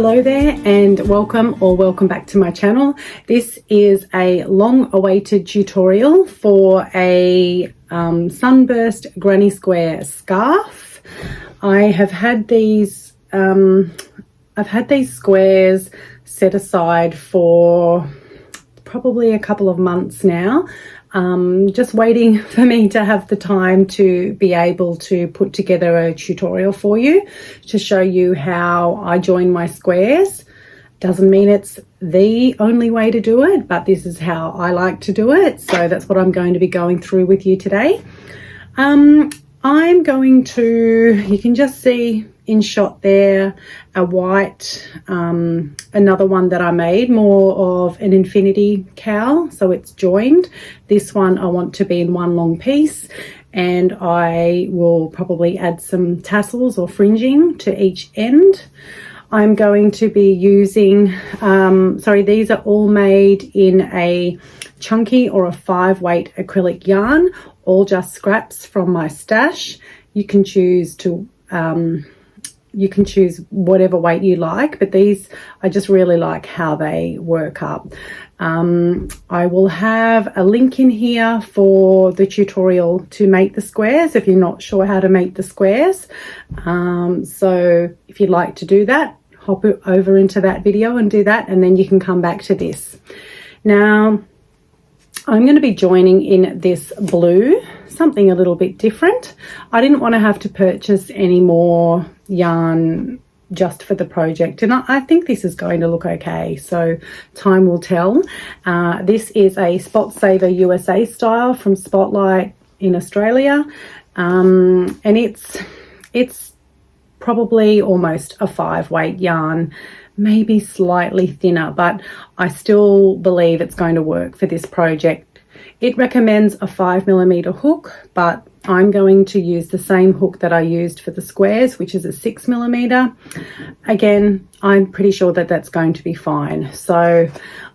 Hello there and welcome back to my channel. This is a long-awaited tutorial for a Sunburst Granny Square Scarf. I have had these squares set aside for probably a couple of months now, just waiting for me to have the time to be able to put together a tutorial for you to show you how I join my squares. Doesn't mean it's the only way to do it, but this is how I like to do it. So that's what I'm going to be going through with you today. I'm going to, you can just see in shot there, a white, another one that I made, more of an infinity cowl, so it's joined. This one I want to be in one long piece, and I will probably add some tassels or fringing to each end. I'm going to be using, these are all made in a chunky or a 5-weight acrylic yarn, all just scraps from my stash. You can choose whatever weight you like, but these, I just really like how they work up. I will have a link in here for the tutorial to make the squares if you're not sure how to make the squares. So if you'd like to do that, hop over into that video and do that, and then you can come back to this. Now, I'm going to be joining in this blue, something a little bit different. I didn't want to have to purchase any more yarn just for the project, and I think this is going to look okay, so time will tell. This is a Spot Saver USA style from Spotlight in Australia, and it's probably almost a 5-weight yarn, maybe slightly thinner, but I still believe it's going to work for this project. It recommends a 5mm hook, but I'm going to use the same hook that I used for the squares, which is a 6mm. Again, I'm pretty sure that that's going to be fine. So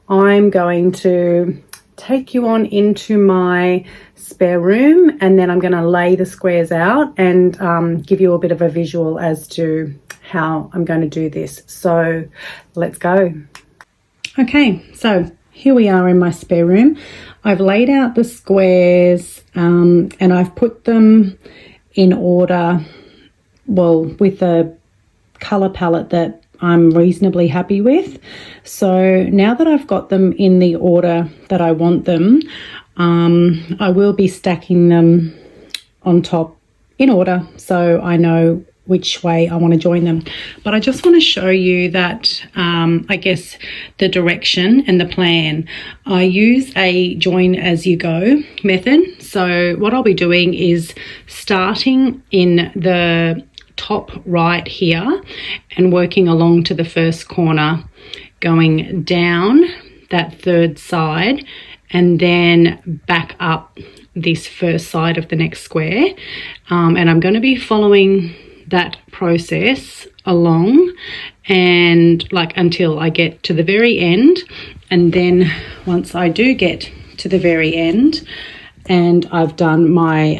I'm going to take you on into my spare room, and then I'm going to lay the squares out and give you a bit of a visual as to how I'm going to do this. So let's go. Okay, so here we are in my spare room. I've laid out the squares and I've put them in order, well, with a colour palette that I'm reasonably happy with. So now that I've got them in the order that I want them, I will be stacking them on top in order so I know which way I want to join them. But I just want to show you that, I guess, the direction and the plan. I use a join as you go method. So what I'll be doing is starting in the top right here and working along to the first corner, going down that third side and then back up this first side of the next square. And I'm going to be following that process along and until I get to the very end. And then once I do get to the very end and I've done my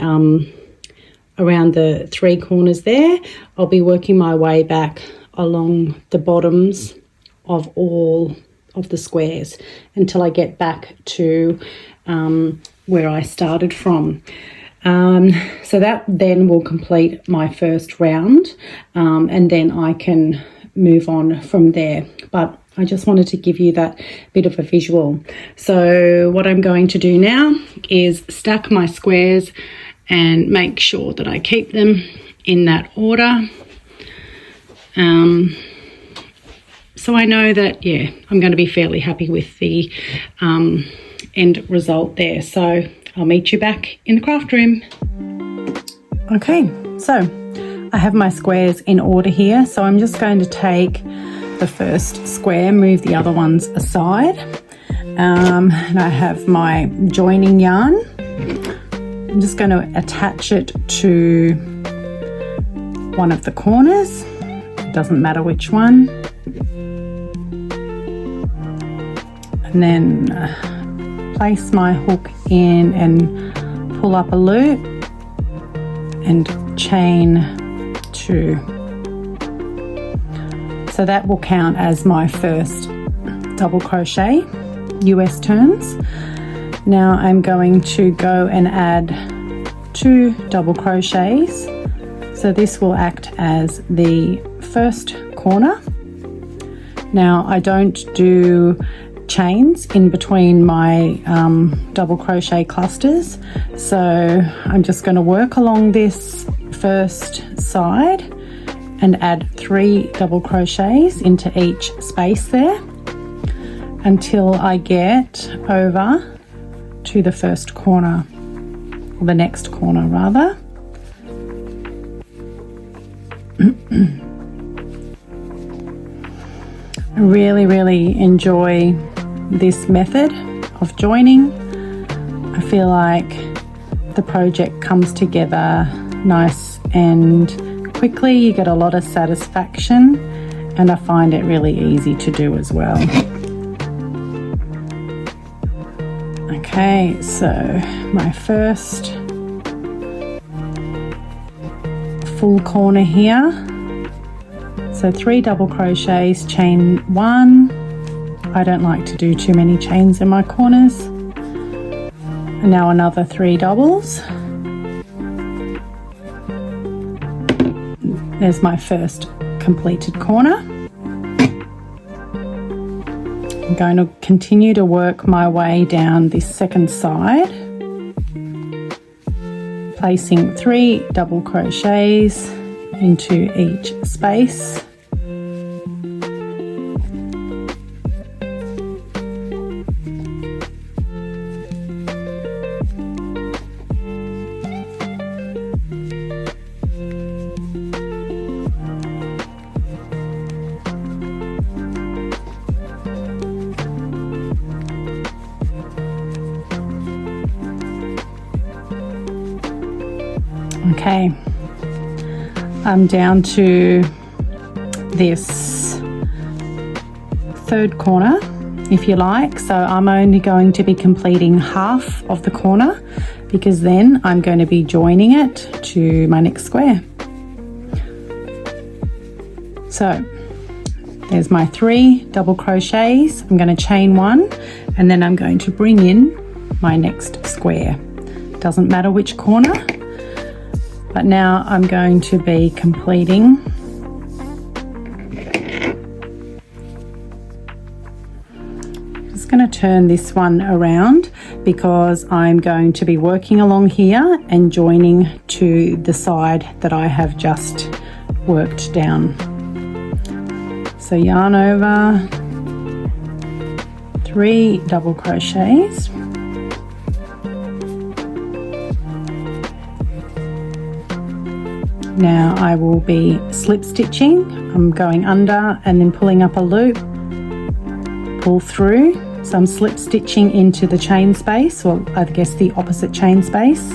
around the 3 corners there, I'll be working my way back along the bottoms of all of the squares until I get back to where I started from. So that then will complete my first round, and then I can move on from there. But I just wanted to give you that bit of a visual. So what I'm going to do now is stack my squares and make sure that I keep them in that order. So I know that, yeah, I'm going to be fairly happy with the end result there. So I'll meet you back in the craft room. Okay, so I have my squares in order here. So I'm just going to take the first square, move the other ones aside. And I have my joining yarn. I'm just going to attach it to one of the corners. It doesn't matter which one. And then place my hook in and pull up a loop and chain 2. So that will count as my first double crochet US turns. Now I'm going to go and add 2 double crochets. So this will act as the first corner. Now I don't do chains in between my double crochet clusters, so I'm just going to work along this first side and add 3 double crochets into each space there until I get over to the first corner, or the next corner rather. I really enjoy this method of joining. I feel like the project comes together nice and quickly. You get a lot of satisfaction, and I find it really easy to do as well. Okay, so my first full corner here. So 3 double crochets, chain 1. I don't like to do too many chains in my corners. And now another 3 doubles. There's my first completed corner. I'm going to continue to work my way down this second side, placing 3 double crochets into each space. Okay, I'm down to this third corner, if you like. So I'm only going to be completing half of the corner, because then I'm going to be joining it to my next square. So there's my 3 double crochets. I'm going to chain 1, and then I'm going to bring in my next square. Doesn't matter which corner. But now I'm going to be completing just going to turn this one around, because I'm going to be working along here and joining to the side that I have just worked down. So yarn over, 3 double crochets. Now I will be slip stitching. I'm going under and then pulling up a loop, pull through. So I'm slip stitching into the chain space, or I guess the opposite chain space,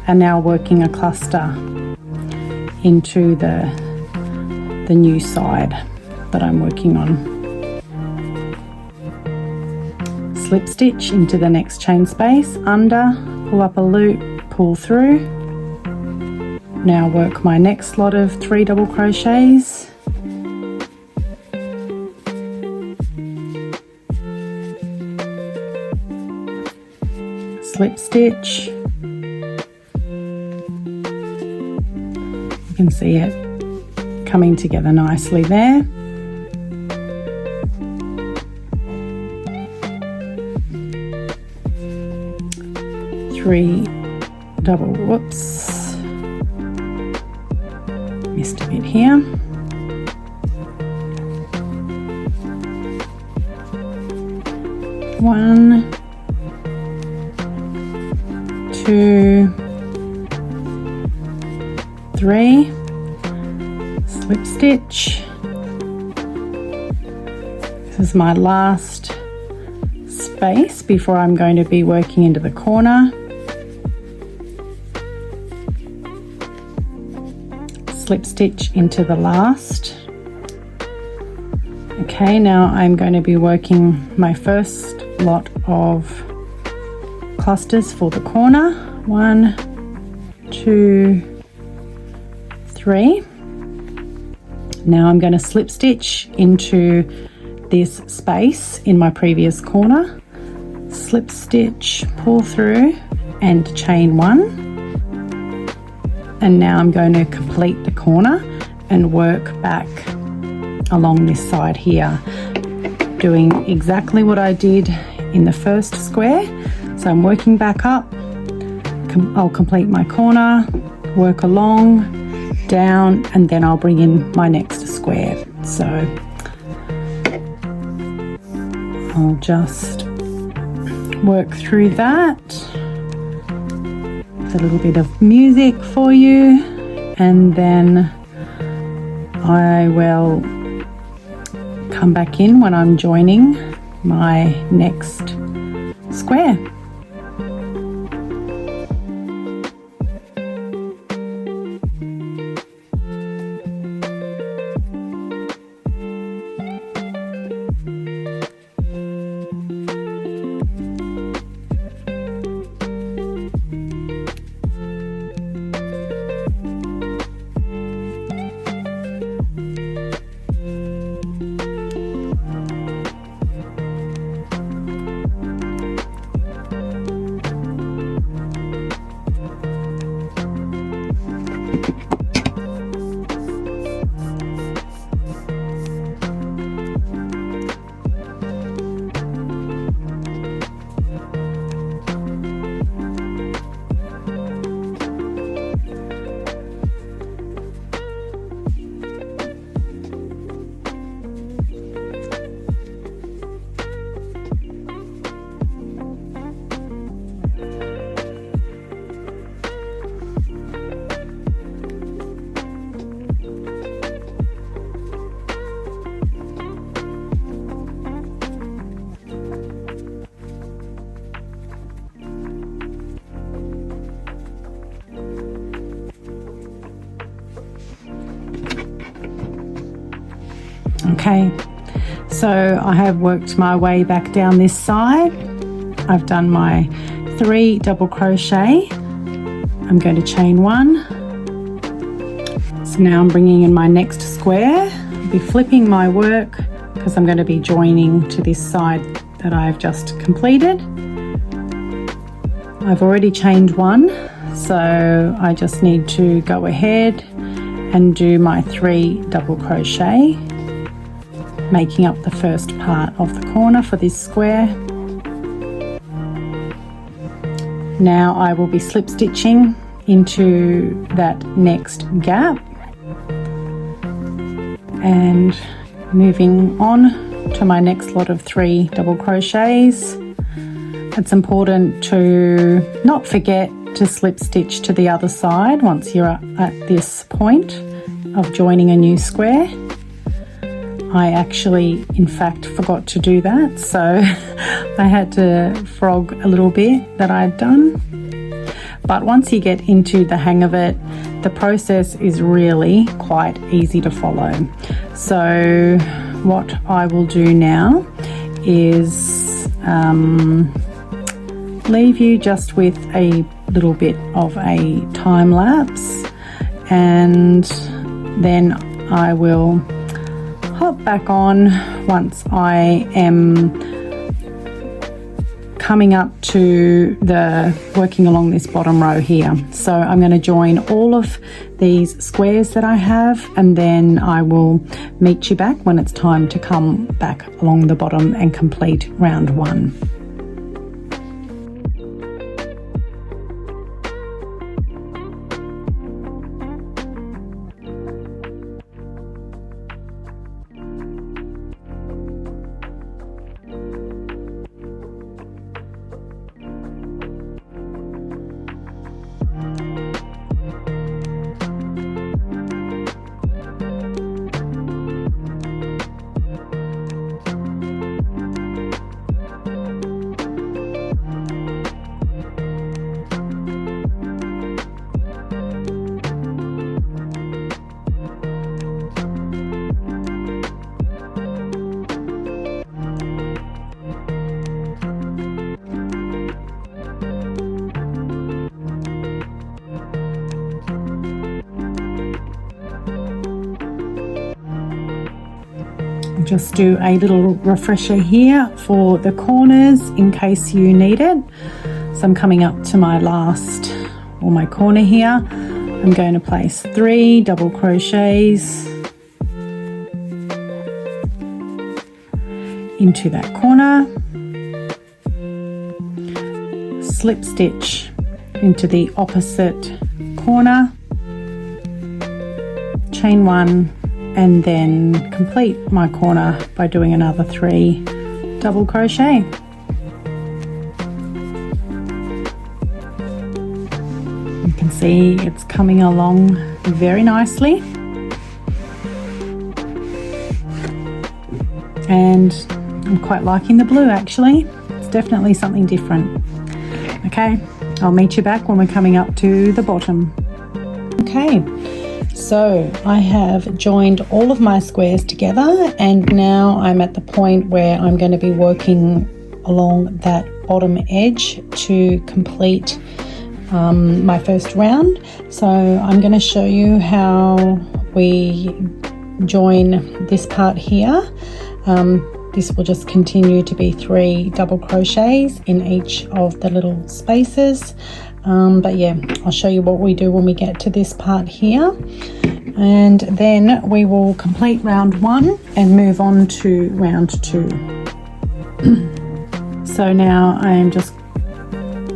and now working a cluster into the new side that I'm working on. Slip stitch into the next chain space, under, pull up a loop, pull through. Now work my next lot of 3 double crochets. Slip stitch. You can see it coming together nicely there. Three double, whoops. Missed a bit here. One, 2, 3, slip stitch. This is my last space before I'm going to be working into the corner. Slip stitch into the last. Okay, now I'm going to be working my first lot of clusters for the corner. 1, 2, 3. Now I'm going to slip stitch into this space in my previous corner, slip stitch, pull through and chain 1, and now I'm going to complete the corner and work back along this side here, doing exactly what I did in the first square. So I'm working back up, I'll complete my corner, work along, down, and then I'll bring in my next square. So I'll just work through that with a little bit of music for you, and then I will come back in when I'm joining my next square. Okay, so I have worked my way back down this side. I've done my 3 double crochet. I'm going to chain 1. So now I'm bringing in my next square. I'll be flipping my work because I'm going to be joining to this side that I've just completed. I've already chained 1, so I just need to go ahead and do my 3 double crochet, making up the first part of the corner for this square. Now I will be slip stitching into that next gap and moving on to my next lot of 3 double crochets. It's important to not forget to slip stitch to the other side once you're at this point of joining a new square. I actually, in fact, forgot to do that, so I had to frog a little bit that I'd done. But once you get into the hang of it, the process is really quite easy to follow. So what I will do now is leave you just with a little bit of a time lapse, and then I will hop back on once I am coming up to the working along this bottom row here. So I'm going to join all of these squares that I have, and then I will meet you back when it's time to come back along the bottom and complete round 1. Just do a little refresher here for the corners in case you need it. So I'm coming up to my last, or my corner here. I'm going to place 3 double crochets into that corner, slip stitch into the opposite corner, chain 1, and then complete my corner by doing another 3 double crochet. You can see it's coming along very nicely, and I'm quite liking the blue actually. It's definitely something different. Okay, I'll meet you back when we're coming up to the bottom. Okay, so I have joined all of my squares together, and now I'm at the point where I'm going to be working along that bottom edge to complete my first round. So I'm going to show you how we join this part here. This will just continue to be 3 double crochets in each of the little spaces. But yeah, I'll show you what we do when we get to this part here, and then we will complete round 1 and move on to round 2. So now I am just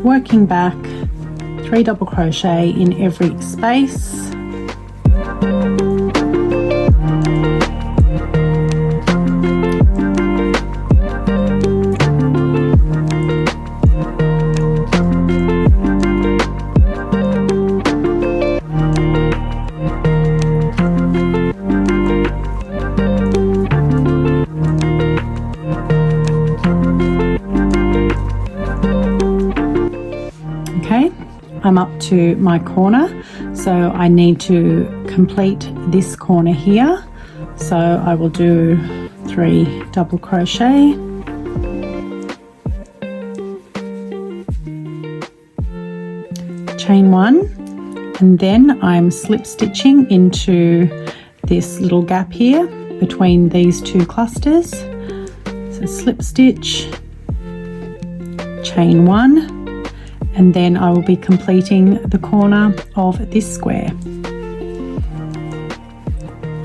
working back 3 double crochet in every space. I'm up to my corner, so I need to complete this corner here. So I will do 3 double crochet, chain 1, and then I'm slip stitching into this little gap here between these 2 clusters. So slip stitch, chain 1, and then I will be completing the corner of this square.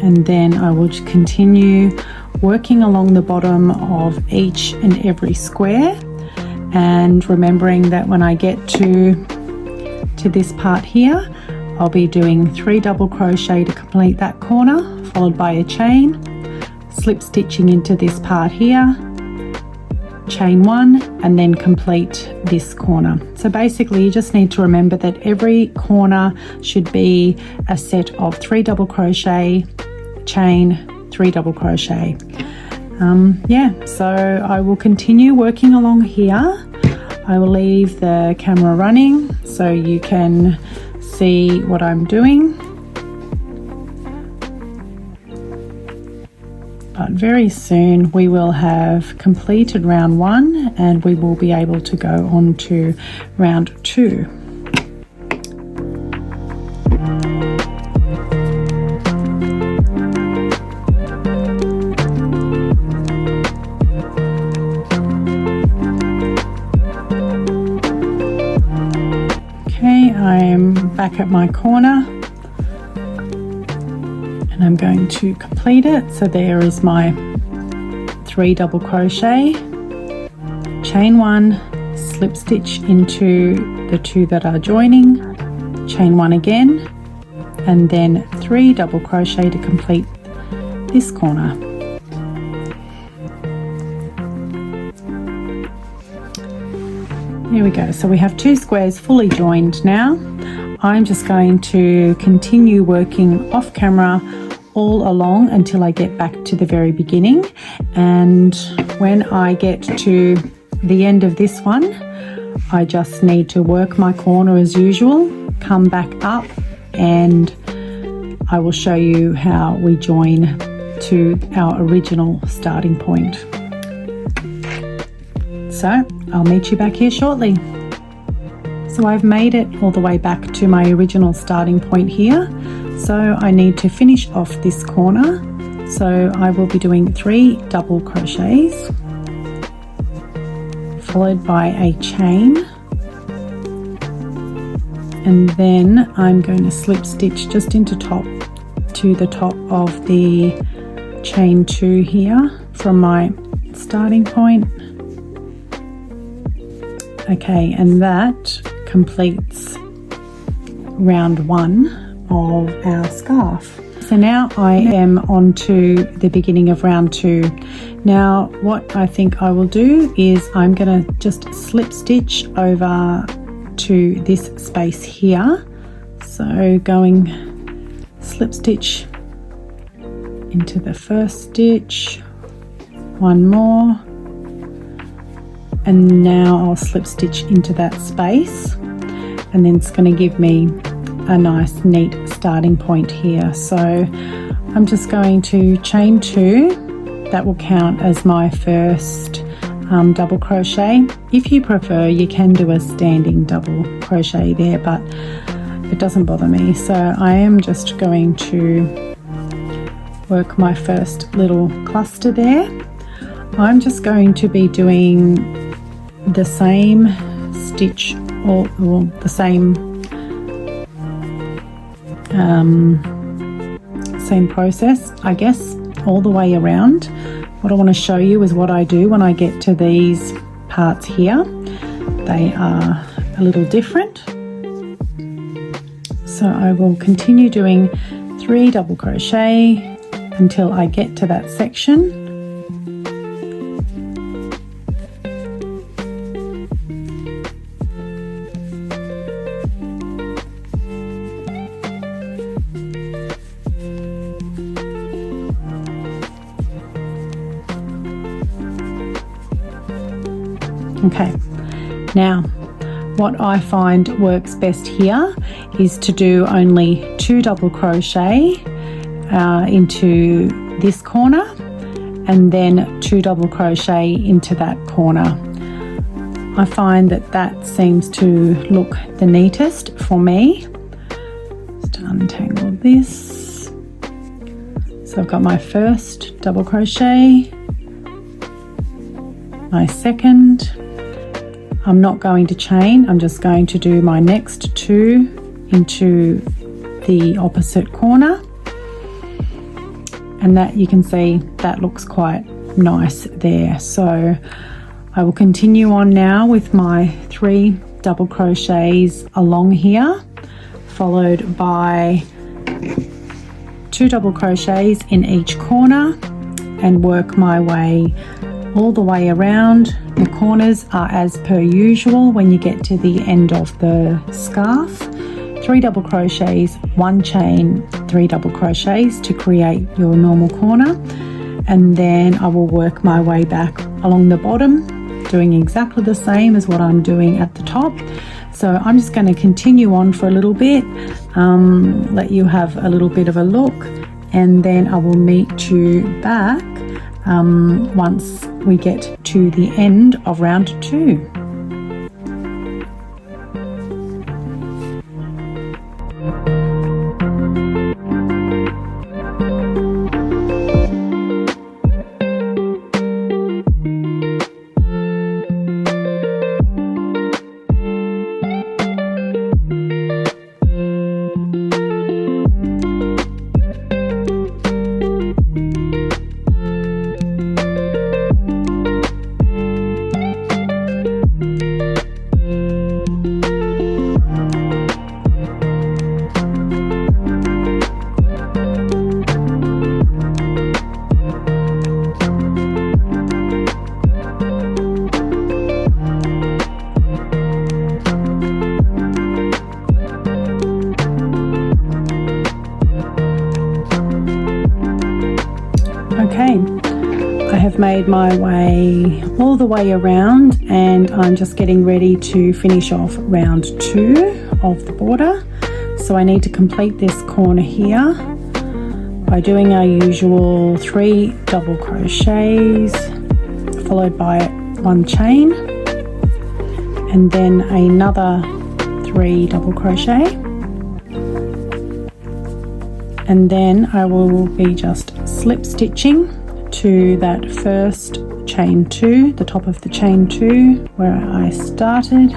And then I will continue working along the bottom of each and every square, and remembering that when I get to this part here, I'll be doing 3 double crochet to complete that corner, followed by a chain, slip stitching into this part here, chain 1, and then complete this corner. So basically you just need to remember that every corner should be a set of 3 double crochet, chain, 3 double crochet. Yeah, so I will continue working along here. I will leave the camera running so you can see what I'm doing. But very soon we will have completed round 1 and we will be able to go on to round 2. Okay, I'm back at my corner. And I'm going to complete it. So there is my 3 double crochet, chain 1, slip stitch into the 2 that are joining, chain 1 again, and then 3 double crochet to complete this corner. There we go. So we have 2 squares fully joined now. I'm just going to continue working off camera all along until I get back to the very beginning, and when I get to the end of this one, I just need to work my corner as usual, come back up, and I will show you how we join to our original starting point. So I'll meet you back here shortly. So I've made it all the way back to my original starting point here. So I need to finish off this corner So I will be doing 3 double crochets followed by a chain, and then I'm going to slip stitch just into to the top of the chain 2 here from my starting point. Okay, and that completes round 1 of our scarf. So now I am on to the beginning of round 2. Now what I think I will do is I'm going to just slip stitch over to this space here. So going slip stitch into the first stitch, one more, and now I'll slip stitch into that space, and then it's going to give me a nice neat starting point here. So I'm just going to chain 2. That will count as my first double crochet. If you prefer, you can do a standing double crochet there, but it doesn't bother me. So I am just going to work my first little cluster there. I'm just going to be doing the same stitch, or the same process, I guess, all the way around. What I want to show you is what I do when I get to these parts here. They are a little different. So I will continue doing 3 double crochet until I get to that section. Okay, now what I find works best here is to do only 2 double crochet into this corner, and then 2 double crochet into that corner. I find that that seems to look the neatest for me. Just untangle this. So I've got my first double crochet, my second. I'm not going to chain, I'm just going to do my next 2 into the opposite corner, and that, you can see that looks quite nice there. So I will continue on now with my 3 double crochets along here, followed by 2 double crochets in each corner, and work my way all the way around. The corners are as per usual when you get to the end of the scarf. 3 double crochets, 1 chain, 3 double crochets to create your normal corner, and then I will work my way back along the bottom, doing exactly the same as what I'm doing at the top. So I'm just going to continue on for a little bit, let you have a little bit of a look, and then I will meet you back once we get to the end of round 2. Okay, I have made my way all the way around, and I'm just getting ready to finish off round 2 of the border. So I need to complete this corner here by doing our usual 3 double crochets followed by 1 chain, and then another 3 double crochet, and then I will be just slip stitching to that first chain 2, the top of the chain 2 where I started.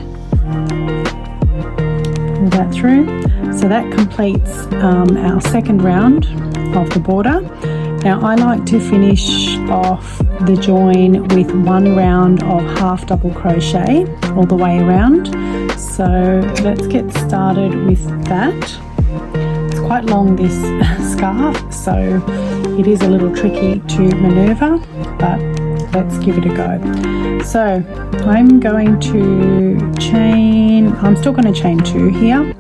Pull that through. So that completes our second round of the border. Now I like to finish off the join with 1 round of half double crochet all the way around. So let's get started with that. It's quite long, this scarf, so it is a little tricky to maneuver, but let's give it a go. So I'm going to chain, I'm still going to chain 2 here,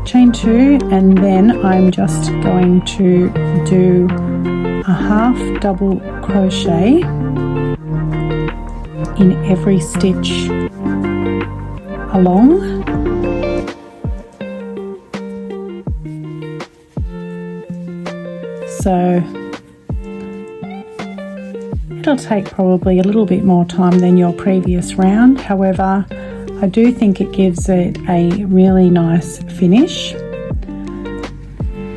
chain 2, and then I'm just going to do a half double crochet in every stitch along. So it'll take probably a little bit more time than your previous round. However, I do think it gives it a really nice finish.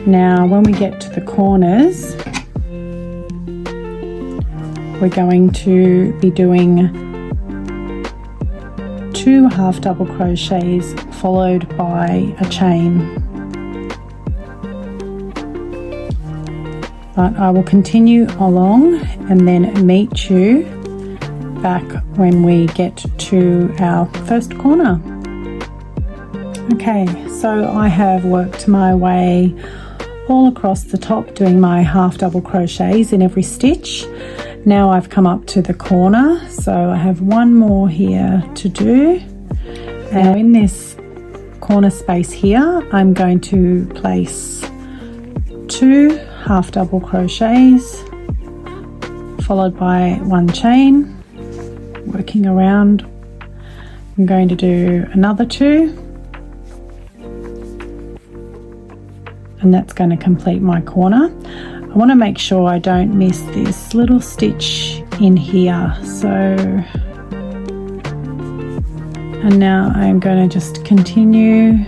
Now, when we get to the corners, we're going to be doing 2 half double crochets followed by a chain. But I will continue along and then meet you back when we get to our first corner. Okay, so I have worked my way all across the top doing my half double crochets in every stitch. Now I've come up to the corner, so I have 1 more here to do. Now in this corner space here, I'm going to place 2 half double crochets followed by 1 chain. Working around, I'm going to do another 2, and that's going to complete my corner. I want to make sure I don't miss this little stitch in here. So, and now I'm going to just continue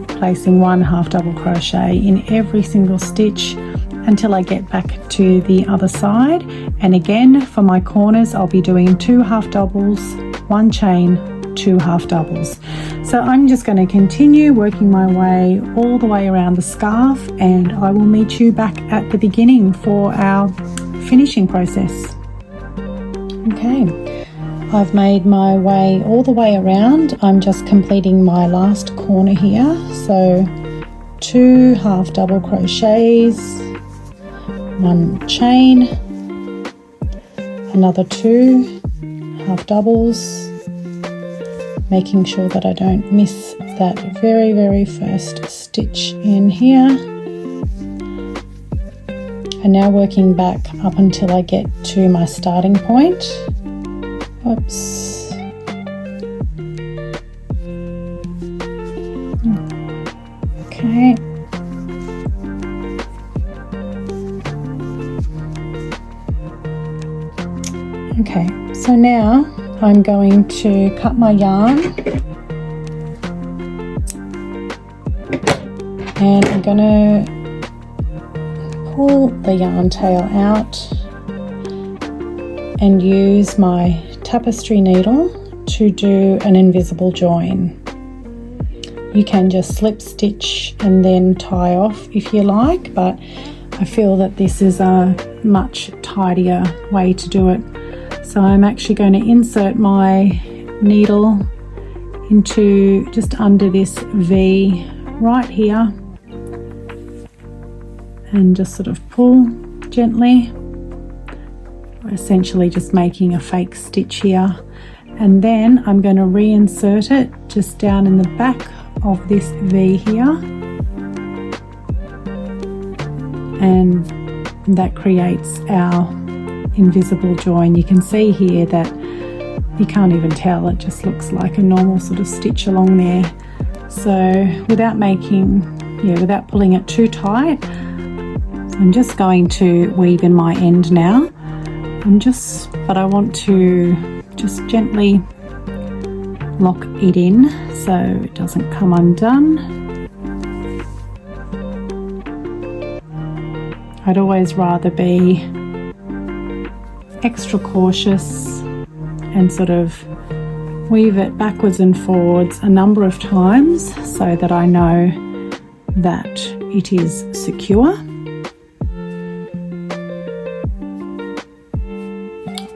placing 1 half double crochet in every single stitch until I get back to the other side. And again, for my corners, I'll be doing 2 half doubles, 1 chain, 2 half doubles. So I'm just going to continue working my way all the way around the scarf, and I will meet you back at the beginning for our finishing process. Okay, I've made my way all the way around. I'm just completing my last corner here. So 2 half double crochets, 1 chain, another 2 half doubles, making sure that I don't miss that very first stitch in here. And now working back up until I get to my starting point. Oops. Okay. Okay, so now I'm going to cut my yarn, and I'm going to pull the yarn tail out and use my tapestry needle to do an invisible join. You can just slip stitch and then tie off if you like, but I feel that this is a much tidier way to do it. So I'm actually going to insert my needle into just under this V right here and just sort of pull gently. We're essentially just making a fake stitch here, and then I'm going to reinsert it just down in the back of this V here, and that creates our invisible join. You can see here that you can't even tell, it just looks like a normal sort of stitch along there. So without without pulling it too tight, I'm just going to weave in my end now. But I want to just gently lock it in so it doesn't come undone. I'd always rather be extra cautious and sort of weave it backwards and forwards a number of times so that I know that it is secure.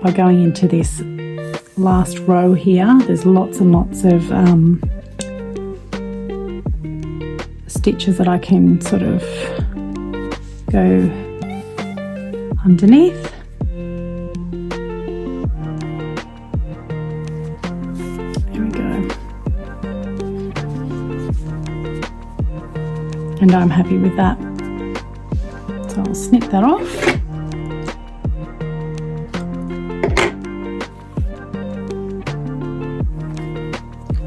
By going into this last row here, there's lots and lots of stitches that I can sort of go underneath. There we go. And I'm happy with that. So I'll snip that off.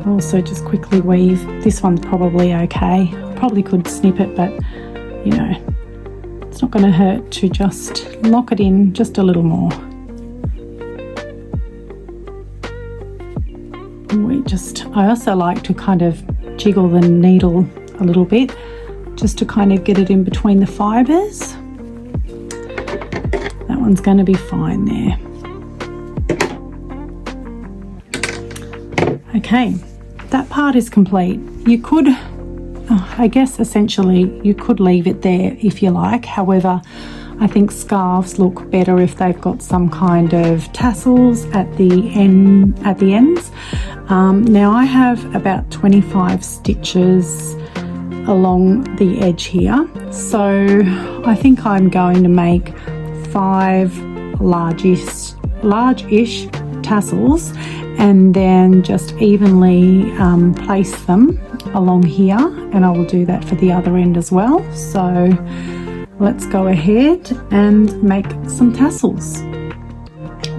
Also just quickly weave. This one's probably okay. I probably could snip it, but you know, it's not going to hurt to just lock it in just a little more. I also like to kind of jiggle the needle a little bit just to kind of get it in between the fibres. That one's going to be fine there. Okay, that part is complete. You could, I guess essentially you could leave it there if you like. However, I think scarves look better if they've got some kind of tassels at the ends. Now I have about 25 stitches along the edge here, so I think I'm going to make 5 large-ish tassels and then just evenly place them along here, and I will do that for the other end as well. So let's go ahead and make some tassels.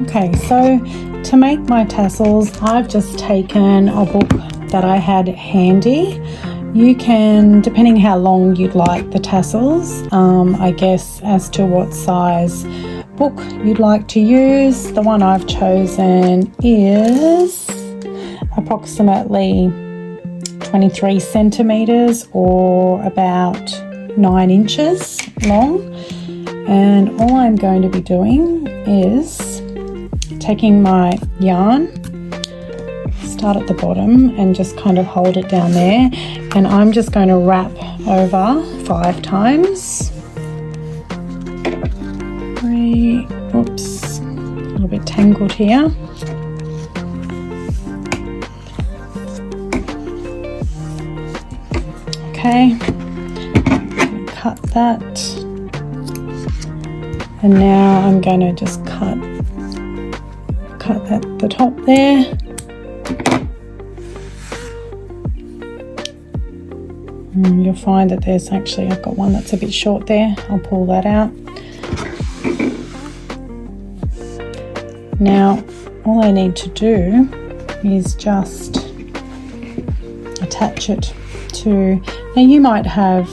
Okay, so to make my tassels, I've just taken a book that I had handy. You can, depending how long you'd like the tassels, I guess as to what size book you'd like to use. The one I've chosen is approximately 23 centimeters or about 9 inches long, and all I'm going to be doing is taking my yarn, start at the bottom and just kind of hold it down there, and I'm just going to wrap over 5 times. 3, oops, a little bit tangled here. Okay, cut that, and now I'm going to just cut at the top there. And you'll find that there's actually, I've got one that's a bit short there. I'll pull that out. Now all I need to do is just attach it to, now you might have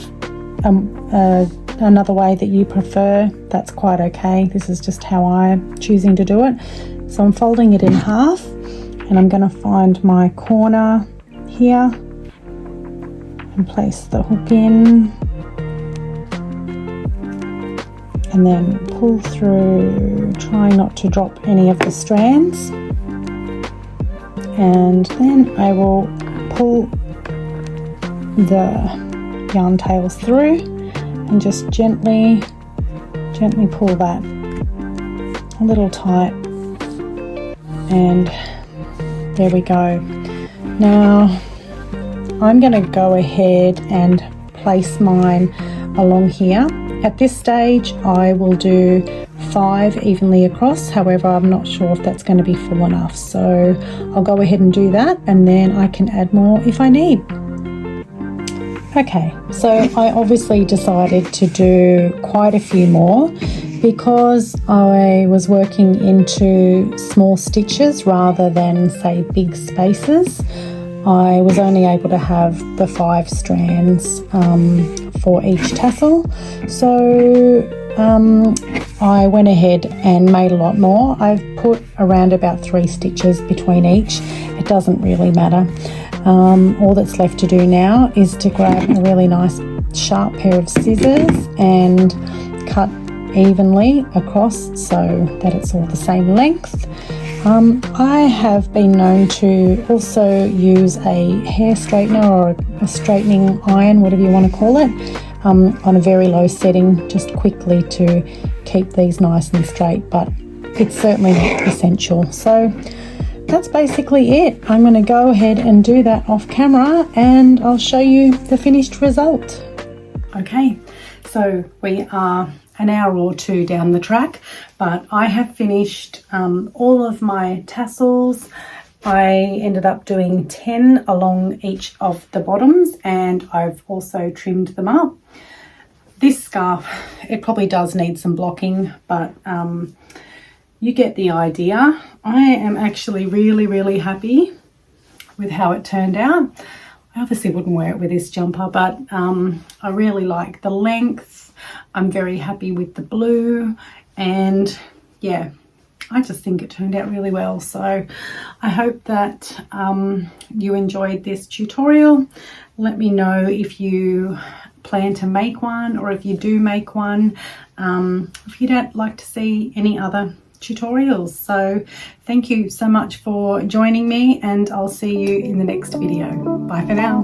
another way that you prefer. That's quite okay. This is just how I'm choosing to do it. So I'm folding it in half, and I'm going to find my corner here and place the hook in, and then pull through, trying not to drop any of the strands, and then I will pull the yarn tails through and just gently pull that a little tight, and there we go. Now I'm going to go ahead and place mine along here. At this stage I will do 5 evenly across, however I'm not sure if that's going to be full enough, so I'll go ahead and do that, and then I can add more if I need. Okay, so I obviously decided to do quite a few more because I was working into small stitches rather than, say, big spaces. I was only able to have the 5 strands for each tassel, so I went ahead and made a lot more. I've put around about 3 stitches between each. It doesn't really matter. All that's left to do now is to grab a really nice sharp pair of scissors and cut evenly across so that it's all the same length. I have been known to also use a hair straightener or a straightening iron, whatever you want to call it, on a very low setting, just quickly to keep these nice and straight, but it's certainly not essential. So that's basically it. I'm going to go ahead and do that off camera and I'll show you the finished result. Okay, so we are an hour or two down the track, but I have finished all of my tassels. I ended up doing 10 along each of the bottoms, and I've also trimmed them up. This scarf, it probably does need some blocking, but you get the idea. I am actually really happy with how it turned out. I obviously wouldn't wear it with this jumper, but I really like the length. I'm very happy with the blue, and yeah, I just think it turned out really well. So I hope that you enjoyed this tutorial. Let me know if you plan to make one, or if you do make one, if you'd like to see any other tutorials. So thank you so much for joining me, and I'll see you in the next video. Bye for now.